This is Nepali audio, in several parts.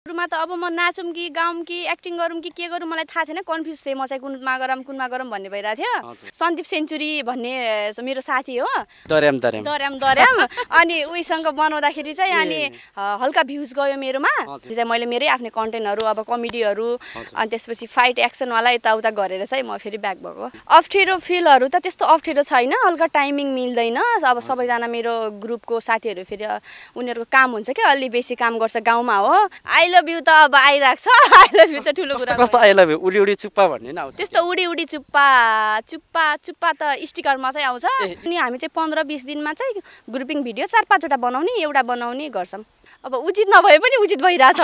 सुरुमा त अब म नाचौँ कि गाउँ कि एक्टिङ गरौँ कि के गरौँ मलाई थाहा थिएन कन्फ्युज थिएँ म चाहिँ कुनमा गरौँ भन्ने भइरहेको थियो सन्दीप सेन्चुरी भन्ने मेरो साथी हो दर्याम अनि उहीसँग बनाउँदाखेरि चाहिँ अनि हल्का भ्युज गयो मेरोमा चाहिँ मैले मेरै आफ्नै कन्टेन्टहरू अब कमेडीहरू अनि त्यसपछि फाइट एक्सनवाला यताउता गरेर चाहिँ म फेरि ब्याक भएको अप्ठ्यारो फिलहरू त त्यस्तो अप्ठ्यारो छैन हल्का टाइमिङ मिल्दैन अब सबैजना मेरो ग्रुपको साथीहरू फेरि उनीहरूको काम हुन्छ क्या अलि बेसी काम गर्छ गाउँमा हो आई लभ यु त अब आइरहेको छ आई लभ यु चाहिँ ठुलो कुरा कस्तो आई लभ यु उडी उडी चुप्पा भन्ने नि आउँछ त्यस्तो उडी उडी चुप्पा त स्टिकरमा चाहिँ आउँछ अनि हामी चाहिँ 15-20 दिनमा चाहिँ ग्रुपिङ भिडियो 4-5 वटा बनाउने गर्छौँ अब उचित नभए पनि उचित भइरहेछ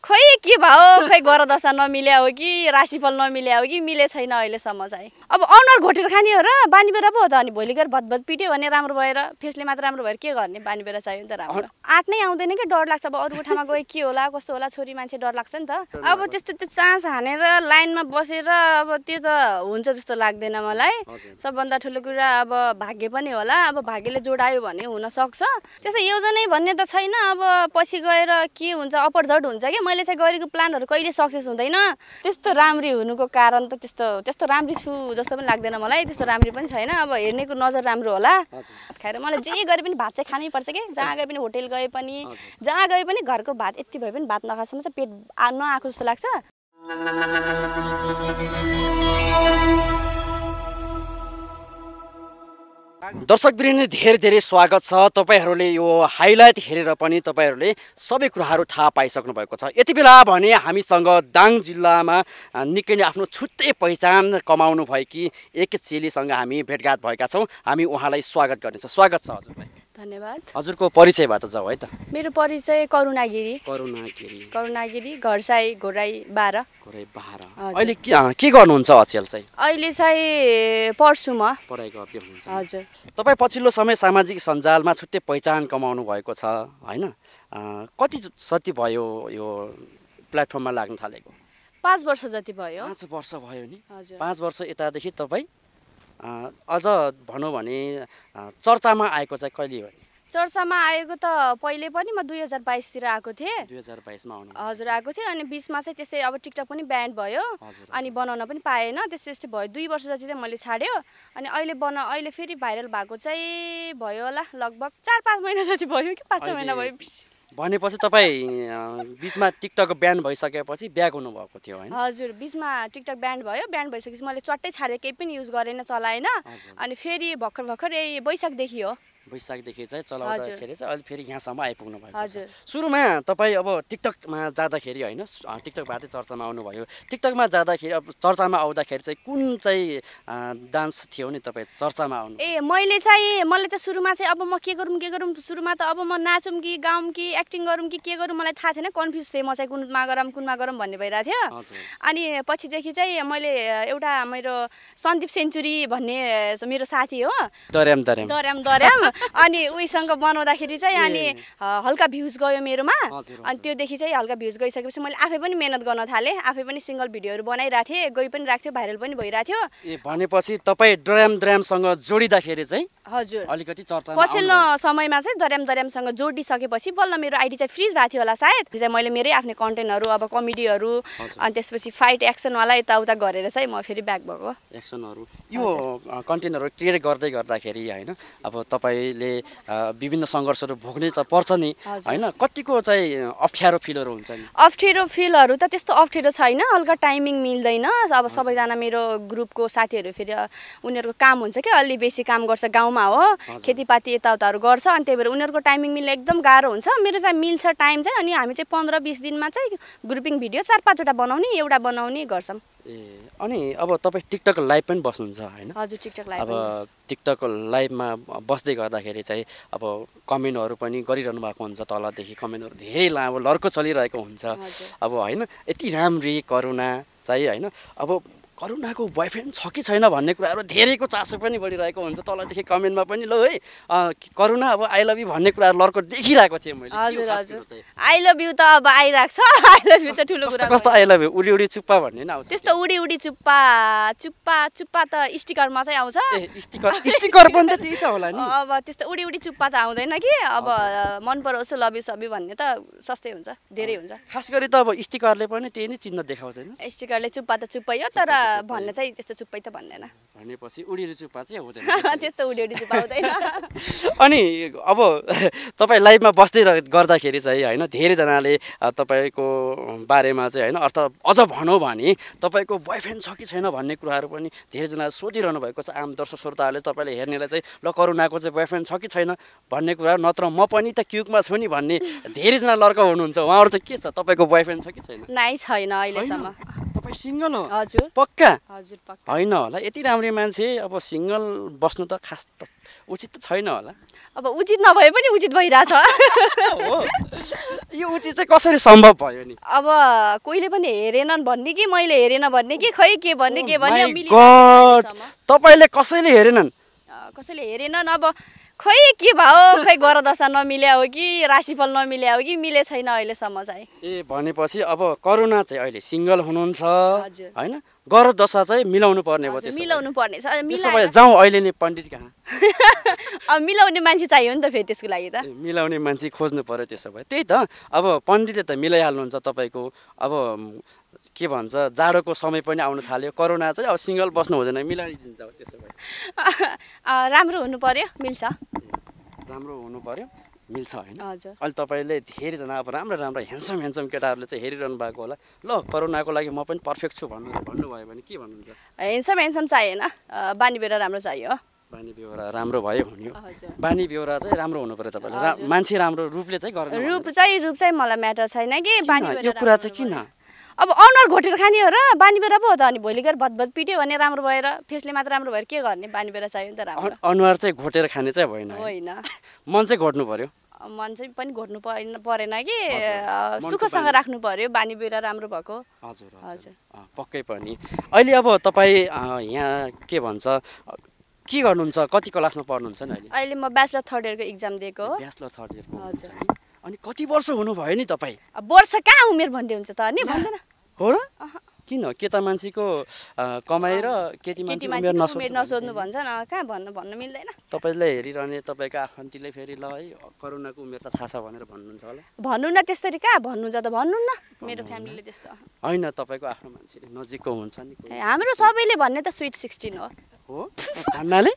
खै के भयो खै गरदशा नमिल्या हो कि राशिफल नमिल्या हो कि मिले छैन अहिलेसम्म चाहिँ अब अनुहार घोटेर खाने हो र बानी बेरा पो हो त अनि भोलि गएर भतभत पिट्यो भने राम्रो भएर फेसले मात्र राम्रो भएर के गर्ने बानी बेरा चाहियो नि त राम्रो आँट नै आउँदैन कि डर लाग्छ अब अरूको ठाउँमा गए के होला कस्तो होला छोरी मान्छे डर लाग्छ नि त अब त्यस्तो त्यो चान्स हानेर लाइनमा बसेर अब त्यो त हुन्छ जस्तो लाग्दैन मलाई सबभन्दा ठुलो कुरा अब भाग्य पनि होला अब भाग्यले जोडायो भने हुन सक्छ त्यसो योजनै भन्ने त छैन अब पछि गएर के हुन्छ अपरझट हुन्छ कि मैले चाहिँ गरेको प्लानहरू कहिले सक्सेस हुँदैन त्यस्तो राम्री हुनुको कारण त त्यस्तो राम्री छु जस्तो पनि लाग्दैन मलाई त्यस्तो राम्री पनि छैन अब हेर्नेको नजर राम्रो होला खाएर मलाई जे गरे पनि भात चाहिँ खानै पर्छ के जहाँ गए पनि होटेल गए पनि जहाँ गए पनि घरको भात यति भए पनि भात नखासम्म चाहिँ पेट नआएको जस्तो लाग्छ दर्शकवृन्द धेरै स्वागत छ तपाईहरुले यो हाइलाइट हेरेर पनि तपाईहरुले सबै कुराहरु थाहा पाइसक्नु भएको छ यति बेला भने हामीसँग दाङ जिल्लामा निकै नै आफ्नो छुट्टै पहिचान कमाउनु भएकी एक चेलीसँग हामी भेटघाट भएका छौं हामी उहाँलाई स्वागत गर्नेछौं स्वागत छ हजुरलाई धन्यवाद हजुरको परिचयबाट जाऊ है त मेरो परिचय करुणागिरी घरसाई घोराई 12 अहिले के गर्नुहुन्छ अचेल चाहिँ अहिले चाहिँ पढ्छु म पढाइ गर्दै हुनुहुन्छ हजुर तपाई पछिल्लो समय सामाजिक सञ्जालमा छुट्टै पहिचान कमाउनु भएको छ हैन कति सति भयो यो प्लेटफर्ममा लाग्न थालेको 5 वर्ष जति भयो 5 वर्ष भयो नि हजुर 5 वर्ष यतादेखि तपाई अझ भनौं भने चर्चामा आएको चाहिँ कहिले हो चर्चामा आएको त पहिले पनि म 2022 तिर आएको थिए 2022 मा आउनु हजुर आएको थिए अनि बीचमा चाहिँ त्यसै अब टिकटक पनि ब्यान्ड भयो अनि बनाउन पनि पाएन त्यस्तै भयो 2 वर्ष जति चाहिँ मैले छाड्यो अनि अहिले फेरि भाइरल भएको चाहिँ भयो होला लगभग 4-5 महिना जति भयो कि 5-6 महिना भयो भनेपछि तपाई बीचमा टिकटक ब्यान भइसकेपछि ब्याक हुनु भएको थियो हैन हजुर बीचमा टिकटक ब्यान्ड भइसकेपछि मैले चट्टै छाडे केही पनि युज गरेन चलाएन अनि फेरि भर्खर यही वैशाखदेखि हो वैशाखदेखि चाहिँ चलाउँदाखेरि चाहिँ अहिले फेरि यहाँसम्म आइपुग्नु भएको छ सुरुमा तपाई अब टिकटकमा जाँदाखेरि हैन टिकटकबाट चर्चामा आउनु भयो टिकटकमा जाँदाखेरि अब चर्चामा आउँदाखेरि चाहिँ कुन चाहिँ डान्स थियो नि तपाई चर्चामा आउनु मैले चाहिँ सुरुमा चाहिँ अब म के गरौँ सुरुमा त अब म नाचौँ कि गाउँ कि एक्टिङ गरौँ कि के गरौँ मलाई थाहा थिएन कन्फ्युज थिएँ म चाहिँ कुनमा गरौँ भन्ने भइरहेको थियो अनि पछिदेखि चाहिँ मैले एउटा मेरो सन्दीप सेन्चुरी भन्ने मेरो साथी हो दर्याम अनि उहीसँग बनाउँदाखेरि चाहिँ अनि हल्का भ्युज गयो मेरोमा अनि त्योदेखि चाहिँ हल्का भ्युज गइसकेपछि मैले आफै पनि मेहनत गर्न थालेँ आफै पनि सिंगल भिडियोहरू बनाइरहेको थिएँ गइ पनि राख्थ्यो भाइरल पनि भइरहेको थियो भनेपछि तपाई ड्रामसँग जोडिदाखेरि चाहिँ हजुर अलिकति चर्चामा पछिल्लो समयमा चाहिँ दर्यामसँग जोडिसकेपछि बल्ल मेरो आइडी चाहिँ फ्रिज भएको थियो होला सायद चाहिँ मैले मेरै आफ्नै कन्टेन्टहरू अब कमेडीहरू अनि त्यसपछि फाइट एक्सनवाला यताउता गरेर चाहिँ म फेरि ब्याक भएको एक्सनहरू यो कन्टेन्टहरू क्रिएट गर्दाखेरि हैन अब तपाईले विभिन्न संघर्षहरू भोग्नै त पर्छ नि हैन कतिको चाहिँ अप्ठ्यारो फिलहरू हुन्छ नि अप्ठ्यारो फिलहरू त त्यस्तो अप्ठ्यारो छैन हल्का टाइमिङ मिल्दैन अब सबैजना मेरो ग्रुपको साथीहरू फेरि उनीहरूको काम हुन्छ कि अलि बेसी काम गर्छ गाउँमा हो खेतीपाती यताउताहरू गर्छ अनि त्यही भएर उनीहरूको टाइमिङ मिल्न एकदम गाह्रो हुन्छ मेरो चाहिँ मिल्छ टाइम चाहिँ अनि हामी चाहिँ 15-20 दिनमा चाहिँ ग्रुपिङ भिडियो 4-5 वटा बनाउने गर्छौँ अनि अब तपाई टिकटक लाइभ पनि बस्नुहुन्छ हैन हजुर टिकटक लाइभ अब टिकटक लाइभमा बस्दै गर्दाखेरि चाहिँ अब कमेन्टहरू पनि गरिरहनु भएको हुन्छ तलदेखि कमेन्टहरू धेरै लर्को चलिरहेको हुन्छ अब हैन यति राम्री करुणा चाहिँ हैन अब करुणाको बोयफ्रेन्ड छ कि छैन भन्ने कुराहरू धेरैको चासो पनि बढिरहेको हुन्छ तलदेखि कमेन्टमा पनि ल है करुणा अब आई लभ यु भन्ने कुराहरू लड्को देखिरहेको थिएँ मैले हजुर हजुर आई लभ यु त अब आइरहेको छ आई लभ यु चाहिँ ठुलो कुरा कस्तो आई लभ यु उडी उडी चुप्पा भन्ने नि आउँछ त्यस्तो उडी उडी चुप्पा चुप्पा चुप्पा त स्टिकरमा चाहिँ आउँछ स्टिकर पनि त त्यही त होला नि अब त्यस्तो उडी उडी चुप्पा त आउँदैन कि अब मन पराउँछ लभ यु सबी भन्ने त सस्तै हुन्छ धेरै हुन्छ खास गरी त अब स्टिकरले पनि त्यही नै चिन्ह देखाउँदैन स्टिकरले चुप्पा त चुप्पै हो तर भन्न चाहिँ त्यस्तो चुप्पै त भन्दैन भनेपछि उडी उडी चुप्पा चाहिँ हुँदैन त्यस्तो उडी उडी चुप्पा हुँदैन अनि अब तपाईँ लाइभमा बस्दै गर्दाखेरि चाहिँ होइन धेरैजनाले तपाईँको बारेमा चाहिँ होइन अर्थ अझ भनौँ भने तपाईँको बोयफ्रेन्ड छ कि छैन भन्ने कुराहरू पनि धेरैजनाले सोधिरहनु भएको छ आम दर्शक श्रोताहरूले तपाईँले हेर्नेलाई चाहिँ ल करुणाको चाहिँ बोयफ्रेन्ड छ कि छैन भन्ने कुराहरू नत्र म पनि त क्युकमा छु नि भन्ने धेरैजना लड्का हुनुहुन्छ उहाँहरू चाहिँ के छ तपाईँको बोयफ्रेन्ड छ कि छैन नै छैन अहिलेसम्म तपाईँ सिङ्गल हो हजुर पक्का हजुर पक्का होइन होला यति राम्रो मान्छे अब सिङ्गल बस्नु त खास उचित त छैन होला अब उचित नभए पनि उचित भइरहेछ हो यो उचित चाहिँ कसरी सम्भव भयो नि अब कोहीले पनि हेरेनन् भन्ने कि मैले हेरेन भन्ने कि खै के भन्ने के भन्ने तपाईँले कसैले हेरेनन् कसैले हेरेनन् अब खै के भयो खै ग्रह दशा नमिल्या हो कि राशिफल नमिल्या हो कि मिले छैन अहिलेसम्म चाहिँ ए भनेपछि अब करुणा चाहिँ अहिले सिङ्गल हुनुहुन्छ हजुर होइन ग्रह दशा चाहिँ मिलाउनु पर्ने भयो त्यसो मिलाउनु पर्ने छ त्यसो भए जाउँ अहिले नै पण्डित कहाँ अब मिलाउने मान्छे चाहियो नि त फेरि त्यसको लागि त मिलाउने मान्छे खोज्नु पर्यो त्यसो भए त्यही त अब पण्डितले त मिलाइहाल्नुहुन्छ तपाईँको अब के भन्छ जाडोको समय पनि आउनु थाल्यो करुणा चाहिँ अब सिङ्गल बस्नु हुँदैन मिलाइदिन्छ त्यसो भए राम्रो हुनु पर्यो मिल्छ राम्रो हुनु पर्यो मिल्छ होइन हजुर अहिले तपाईँले धेरैजना अब राम्रो राम्रो ह्यान्डसम केटाहरूले चाहिँ हेरिरहनु भएको होला ल करुणाको लागि म पनि पर्फेक्ट छु भन्नुभयो भने के भन्नुहुन्छ ह्यान्डसम चाहिएन बानी बेहोरा राम्रो चाहियो बानी बेहोरा राम्रो भयो हुने हो बानी बेहोरा चाहिँ राम्रो हुनु पर्यो तपाईँले मान्छे राम्रो रूपले चाहिँ गर्नु रूप चाहिँ मलाई म्याटर छैन कि बानी यो कुरा चाहिँ किन अब अनुहार घोटेर खाने हो र बानी बेहोरा पो हो त अनि भोलि गएर भतभत पिट्यो भने राम्रो भएर फेसले मात्र राम्रो भएर के गर्ने बानी बेहोरा चाहियो नि त राम्रो अनुहार चाहिँ घोटेर खाने चाहिँ होइन होइन मन चाहिँ घोट्नु पर्यो मन चाहिँ पनि घोट्नु परेन कि सुखसँग राख्नु पर्यो बानी बेहोरा राम्रो भएको हजुर हजुर पक्कै पनि अहिले अब तपाईँ यहाँ के भन्छ के गर्नुहुन्छ कति क्लासमा पढ्नुहुन्छ नि अहिले म ब्याचलर थर्ड इयरको इक्जाम दिएको हो ब्याचलर थर्ड इयरको हजुर अनि कति वर्ष हुनुभयो नि तपाईँ वर्ष कहाँ उमेर भन्दै हुन्छ त अनि भन्दैन हो र किन केटा मान्छेको कमाइ र केटी मान्छे उमेर नसोध्नु भन्छ न कहाँ भन्नु मिल्दैन तपाईँलाई हेरिरहने तपाईँको आफन्तीले फेरि ल है करुणाको उमेर त थाहा छ भनेर भन्नुहुन्छ होला भन्नु न त्यसरी कहाँ भन्नुहुन्छ त भन्नु न मेरो फ्यामिलीले त्यस्तो होइन तपाईँको आफ्नो मान्छेले नजिकको हुन्छ नि हाम्रो सबैले भन्ने त स्विट 16 हो भन्नाले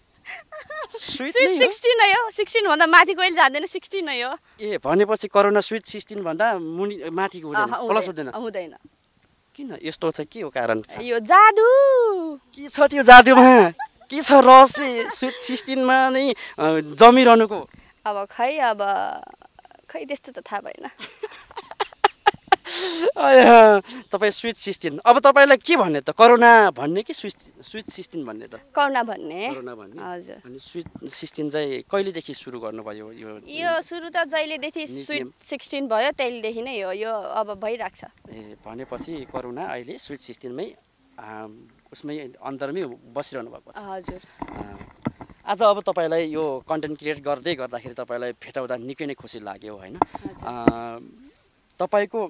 स्विट 16 नै हो 16 भन्दा माथि कहिले जाँदैन 16 नै हो ए भनेपछि करुणा स्विट 16 भन्दा मुनि माथिको हुँदैन प्लस हुँदैन किन यस्तो चाहिँ के हो कारण यो जादु के छ त्यो जादुमा के छ रहस्य स्विट 16 मा नै जमिरहनुको अब खै त्यस्तो त थाहा भएन तपाईँ स्विट 16 अब तपाईँलाई के भन्ने त करुणा भन्ने कि स्विट 16 भन्ने त करुणा भन्ने हजुर अनि स्विट 16 चाहिँ कहिलेदेखि सुरु गर्नुभयो यो सुरु त जहिलेदेखि स्विट 16 भयो त्यहिलेदेखि नै हो यो अब भइरहेको छ ए भनेपछि करुणा अहिले स्विट 16 मै उसमै अन्तरमै बसिरहनु भएको छ हजुर आज अब तपाईँलाई यो कन्टेन्ट क्रिएट गर्दै गर्दाखेरि तपाईँलाई भेटाउँदा निकै नै खुसी लाग्यो होइन तपाईँको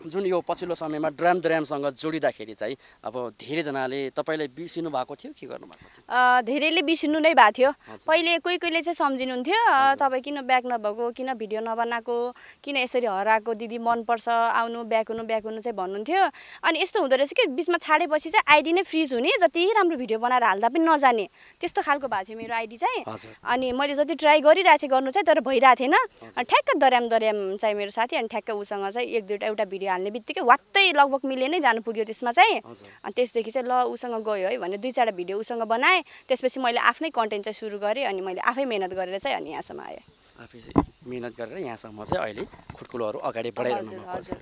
जुन यो पछिल्लो समयमा ड्रामसँग जोडिँदाखेरि चाहिँ अब धेरैजनाले तपाईँलाई बिर्सिनु भएको थियो के गर्नु भएको थियो धेरैले बिर्सिनु नै भएको थियो पहिले कोहीले चाहिँ सम्झिनुहुन्थ्यो तपाईँ किन ब्याक नभएको किन भिडियो नबनाएको किन यसरी हराएको दिदी मनपर्छ आउनु ब्याक हुनु चाहिँ भन्नुहुन्थ्यो अनि यस्तो हुँदो रहेछ कि बिचमा छाडेपछि चाहिँ आइडी नै फ्रिज हुने जति राम्रो भिडियो बनाएर हाल्दा पनि नजाने त्यस्तो खालको भएको थियो मेरो आइडी चाहिँ अनि मैले जति ट्राई गरिरहेको थिएँ गर्नु चाहिँ तर भइरहेको थिएन अनि ठ्याक्क दर्याम चाहिँ मेरो साथी अनि ठ्याक्क उसँग चाहिँ एक दुईवटा एउटा भिडियो हाल्ने बित्तिकै वात्तै लगभग मिले नै जानु पुग्यो त्यसमा चाहिँ अनि त्यसदेखि चाहिँ ल उसँग गयो है भने 2-4 भिडियो उसँग बनाएँ त्यसपछि मैले आफ्नै कन्टेन्ट चाहिँ सुरु गरेँ अनि मैले आफै मेहनत गरेर चाहिँ अनि यहाँसम्म आएँ आफै मेहनत गरेर यहाँसम्म चाहिँ अहिले खुट्कुलोहरू अगाडि बढाइरहनु भएको छ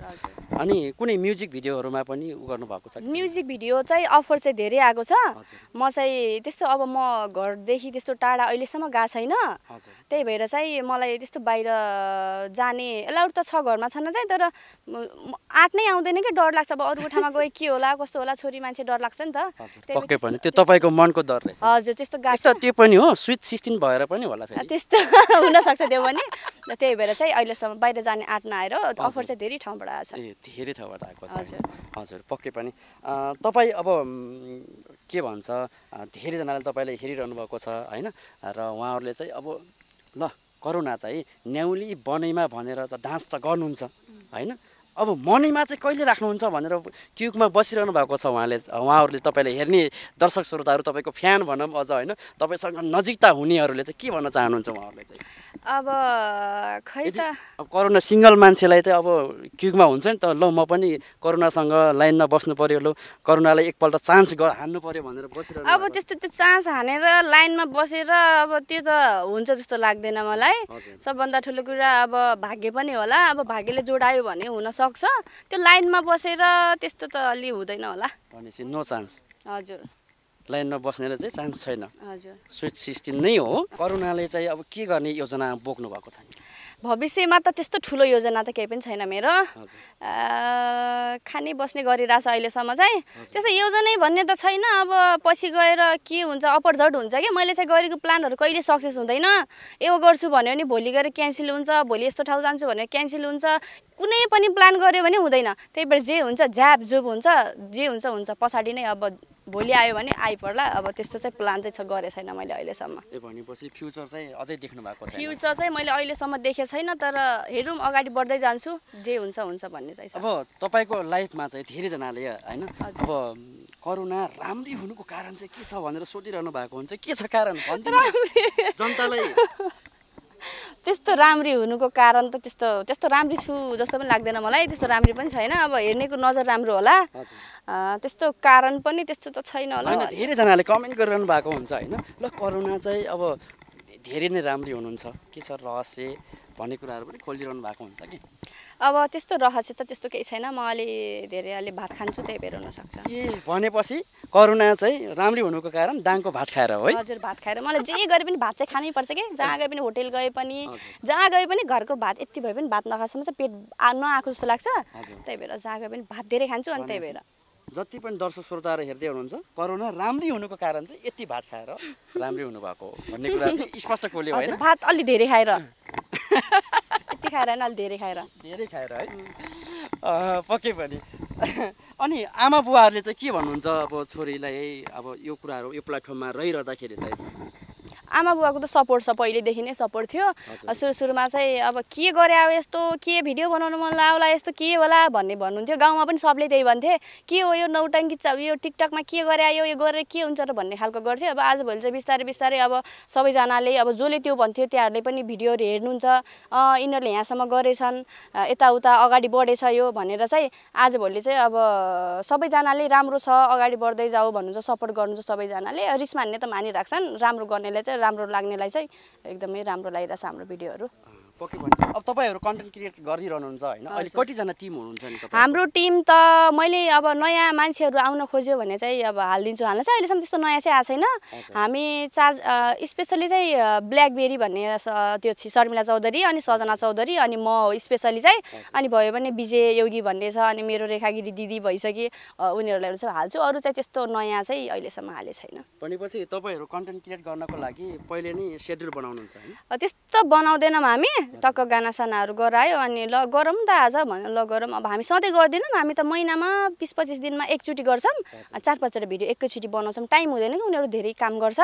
अनि कुनै म्युजिक भिडियोहरूमा पनि उ गर्नुभएको छ? म्युजिक भिडियो चाहिँ अफर चाहिँ धेरै आएको छ। म चाहिँ त्यस्तो अब म घरदेखि त्यस्तो टाढा अहिलेसम्म गएको छैन, त्यही भएर चाहिँ मलाई त्यस्तो बाहिर जाने एलाउड त छ घरमा छन् चाहिँ, तर आँट नै आउँदैन कि डर लाग्छ। अब अरूको ठाउँमा गए के होला कस्तो होला, छोरी मान्छे डर लाग्छ नि त। पक्कै पनि त्यो तपाईँको मनको डर रहेछ। हजुर त्यस्तो गएको छ। त्यो पनि हो स्विट 16 भएर पनि होला फेरि त्यस्तो हुनसक्छ त्यो पनि। त्यही भएर चाहिँ अहिलेसम्म बाहिर जाने आँट नआएर अफर चाहिँ धेरै ठाउँबाट आएको छ। ए धेरै ठाउँबाट आएको छ। हजुर पक्कै पनि। तपाईँ अब के भन्छ धेरैजनाले तपाईँलाई हेरिरहनु भएको छ होइन, र उहाँहरूले चाहिँ अब ल करुणा चाहिँ न्याउली बनैमा भनेर चाहिँ डान्स त गर्नुहुन्छ होइन, अब मनैमा चाहिँ कहिले राख्नुहुन्छ भनेर क्युकमा बसिरहनु भएको छ उहाँहरूले। तपाईँलाई हेर्ने दर्शक श्रोताहरू, तपाईँको फ्यान भनौँ अझ होइन, तपाईँसँग नजिकता हुनेहरूले चाहिँ के भन्न चाहनुहुन्छ उहाँहरूले चाहिँ? अब खै त अब करुणा सिङ्गल मान्छेलाई त अब क्युकमा हुन्छ नि त, ल म पनि करुणासँग लाइनमा बस्नु पर्यो, ल करुणालाई एकपल्ट चान्स हान्नु पर्यो भनेर बसिरहनु। अब त्यस्तो त्यो चान्स हानेर लाइनमा बसेर अब त्यो त हुन्छ जस्तो लाग्दैन मलाई। सबभन्दा ठुलो कुरा अब भाग्य पनि होला, अब भाग्यले जोडायो भने हुनसक्छ। त्यो लाइनमा बसेर त्यस्तो त अलि हुँदैन होला भनेपछि नो चान्स। हजुर लाइनमा बस्नेले चाहिँ चान्स छैन। हजुर स्विट 16 नै हो। करुणाले चाहिँ अब के गर्ने योजना बोक्नु भएको छ? भविष्यमा त त्यस्तो ठुलो योजना त केही पनि छैन मेरो। खाने बस्ने गरिरहेछ अहिलेसम्म चाहिँ, त्यस्तो योजनै भन्ने त छैन। अब पछि गएर के हुन्छ अपरझट हुन्छ कि मैले चाहिँ गरेको प्लानहरू कहिले सक्सेस हुँदैन। यो गर्छु भन्यो भने भोलि गएर क्यान्सल हुन्छ, भोलि यस्तो ठाउँ जान्छु भने क्यान्सल हुन्छ। कुनै पनि प्लान गर्यो भने हुँदैन। त्यही भएर जे हुन्छ झ्याप जुप हुन्छ, जे हुन्छ हुन्छ। पछाडि नै अब भोलि आयो भने आइपर्ला। अब त्यस्तो चाहिँ प्लान चाहिँ गरेको छैन मैले अहिलेसम्म। ए भनेपछि फ्युचर चाहिँ अझै देख्नु भएको छैन? फ्युचर चाहिँ मैले अहिलेसम्म देखेको छैन, तर हेरौँ अगाडि बढ्दै जान्छु, जे हुन्छ हुन्छ भन्ने चाहिँ छ। अब तपाईँको लाइफमा चाहिँ धेरैजनाले होइन अब करुणा राम्री हुनुको कारण चाहिँ के छ भनेर सोधिरहनु भएको हुन्छ, के छ कारण भनिदिनुहोस् जनतालाई। त्यस्तो राम्री हुनुको कारण त त्यस्तो राम्री छु जस्तो पनि लाग्दैन मलाई। त्यस्तो राम्री पनि छैन, अब हेर्नेको नजर राम्रो होला, त्यस्तो कारण पनि त्यस्तो त छैन होला। होइन धेरैजनाले कमेन्ट गरिरहनु भएको हुन्छ होइन, ल करुणा चाहिँ अब धेरै नै राम्री हुनुहुन्छ, के छ रहस्य भन्ने कुराहरू पनि खोलिरहनु भएको हुन्छ कि? अब त्यस्तो रहस्य त त्यस्तो केही छैन। म अलि भात खान्छु, त्यही भएर हुनसक्छ। ए भनेपछि करुणा चाहिँ राम्री हुनुको कारण डाङको भात खाएर हो है? हजुर भात खाएर। मलाई जे गरे पनि भात चाहिँ खानै पर्छ कि, जहाँ गए पनि होटेल गए पनि जहाँ गए पनि घरको भात यति भए पनि भात नखाएसम्म चाहिँ पेट नआएको जस्तो लाग्छ। त्यही भएर जहाँ गए पनि भात धेरै खान्छु। अनि त्यही भएर जति पनि दर्शक श्रोताहरू हेर्दै हुनुहुन्छ करुणा राम्री हुनुको कारण चाहिँ यति भात खाएर राम्री हुनुभएको हो भन्ने कुरा चाहिँ स्पष्ट खोल्यो होइन? भात अलि धेरै खाएर, यति खाएर होइन अलि धेरै खाएर। धेरै खाएर है पक्कै पनि। अनि आमा बुवाहरूले चाहिँ के भन्नुहुन्छ अब छोरीलाई अब यो कुराहरू यो प्लेटफर्ममा रहिरहँदाखेरि चाहिँ? आमा बुवाको त सपोर्ट छ, पहिलेदेखि नै सपोर्ट थियो। सुरुमा चाहिँ अब के गरे अब यस्तो, के भिडियो बनाउनु मन लाग्ला, यस्तो के होला भन्नुहुन्थ्यो। गाउँमा पनि सबले त्यही भन्थे, के हो यो नौटङ्की, यो टिकटकमा के गरे आयो, यो गरेर के हुन्छ र भन्ने खालको गर्थ्यो। अब आजभोलि चाहिँ बिस्तारै बिस्तारै अब सबैजनाले अब जसले त्यो भन्थ्यो त्यहाँहरूले पनि भिडियोहरू हेर्नुहुन्छ, यिनीहरूले यहाँसम्म गरेछन्, यताउता अगाडि बढेछ यो भनेर चाहिँ आजभोलि चाहिँ अब सबैजनाले राम्रो छ अगाडि बढ्दै जाऊ भन्नुहुन्छ, सपोर्ट गर्नुहुन्छ सबैजनाले। रिस मान्ने त मानिराख्छन्, राम्रो गर्नेलाई चाहिँ राम्रो लाग्नेलाई चाहिँ एकदमै राम्रो लागिरहेछ हाम्रो भिडियोहरू। पक्कै पनि। अब तपाईँहरू कन्टेन्ट क्रिएट गरिरहनुहुन्छ होइन, अहिले कतिजना टिम हुनुहुन्छ नि तपाईँ? हाम्रो टिम त मैले अब नयाँ मान्छेहरू आउन खोज्यो भने चाहिँ अब हालिदिन्छु। हाल्न चाहिँ अहिलेसम्म त्यस्तो नयाँ चाहिँ आएको छैन। हामी स्पेसली चाहिँ ब्ल्याकबेरी भन्ने त्यो शर्मिला चौधरी, अनि सजना चौधरी, अनि म स्पेसली चाहिँ, अनि भयो भने विजय योगी भन्ने छ, अनि मेरो रेखागिरी दिदी भइसके, उनीहरूलाई चाहिँ हाल्छु। अरू चाहिँ त्यस्तो नयाँ चाहिँ अहिलेसम्म हालेको छैन। भनेपछि तपाईँहरू कन्टेन्ट क्रिएट गर्नको लागि पहिले नै सेड्युल बनाउनुहुन्छ होइन? त्यस्तो बनाउँदैनौँ हामी, टक्क गाना सानाहरू गरायो अनि ल गरौँ त आज भनेर ल गरौँ। अब हामी सधैँ गर्दैनौँ, हामी त महिनामा 20-25 दिनमा एकचोटि गर्छौँ। 4-5 भिडियो एकैचोटि बनाउँछौँ, टाइम हुँदैन कि उनीहरू धेरै काम गर्छ।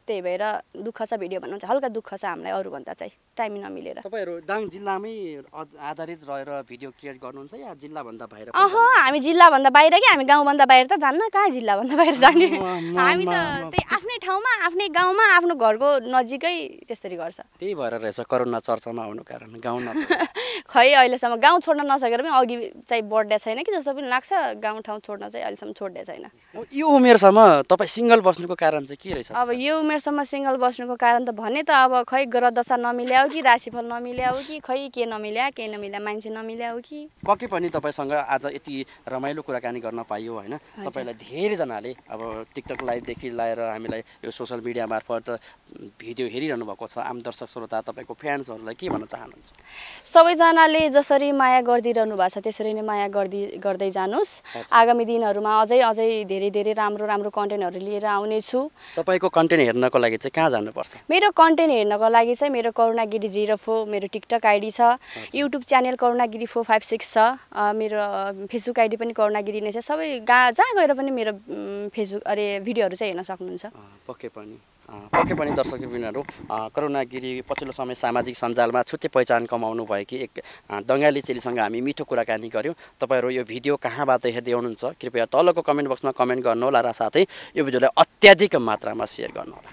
त्यही भएर दुःख छ भिडियो बनाउनु चाहिँ, हल्का दुःख छ हामीलाई अरूभन्दा चाहिँ टाइम नमिलेर। तपाईँहरू दाङ जिल्लामै आधारित रहेर भिडियो क्रिएट गर्नुहुन्छ या जिल्लाभन्दा बाहिर? हामी जिल्लाभन्दा बाहिर कि, हामी गाउँभन्दा बाहिर त जान्न, कहाँ जिल्लाभन्दा बाहिर जाने। हामी त त्यही आफ्नै ठाउँमा, आफ्नै गाउँमा, आफ्नो घरको नजिकै त्यसरी गर्छ। त्यही भएर रहेछ करुणा चर्चामा घरमा आउनु कारण गाउँ नछोड्नु? खै अहिलेसम्म गाउँ छोड्न नसकेर पनि अघि चाहिँ बढ्दै छैन कि जस्तो पनि लाग्छ। गाउँठाउँ छोड्न चाहिँ अहिलेसम्म छोड्दै छैन। यो उमेरसम्म तपाईँ सिङ्गल बस्नुको कारण चाहिँ के रहेछ? अब यो उमेरसम्म सिङ्गल बस्नुको कारण त भने त अब खै ग्रह दशा नमिल्या हो कि राशिफल नमिल्या हो कि खै के नमिल्या मान्छे नमिल्या हो कि। पक्कै पनि तपाईँसँग आज यति रमाइलो कुराकानी गर्न पाइयो होइन। तपाईँलाई धेरैजनाले अब टिकटक लाइभदेखि लिएर हामीलाई यो सोसियल मिडिया मार्फत भिडियो हेरिरहनु भएको छ। आम दर्शक श्रोता तपाईँको फ्यान्सहरूलाई के भन्न चाहनुहुन्छ? सबैजनाले जसरी माया गरिदिइरहनु भएको छ त्यसरी नै माया गर्दै जानुहोस्। आगामी दिनहरूमा अझै धेरै राम्रो कन्टेन्टहरू लिएर आउनेछु। तपाईँको कन्टेन्ट हेर्नको लागि चाहिँ कहाँ जानुपर्छ? मेरो कन्टेन्ट हेर्नको लागि चाहिँ मेरो करुणागिरी 04 मेरो टिकटक आइडी छ। युट्युब च्यानल करुणागिरी 456 छ। मेरो फेसबुक आइडी पनि करुणागिरी नै छ। सबै जहाँ गएर पनि मेरो भिडियोहरू चाहिँ हेर्न सक्नुहुन्छ। पक्कै पनि दर्शकबिनहरू करुणागिरी पछिल्लो समय सामाजिक सञ्जालमा छुट्टै पहिचान कमाउनु भएकी एक दङ्गाली चेलीसँग हामी मिठो कुराकानी गऱ्यौँ। तपाईँहरू यो भिडियो कहाँबाट हेर्दै हुनुहुन्छ कृपया तलको कमेन्ट बक्समा कमेन्ट गर्नुहोला र साथै यो भिडियोलाई अत्याधिक मात्रामा सेयर गर्नुहोला।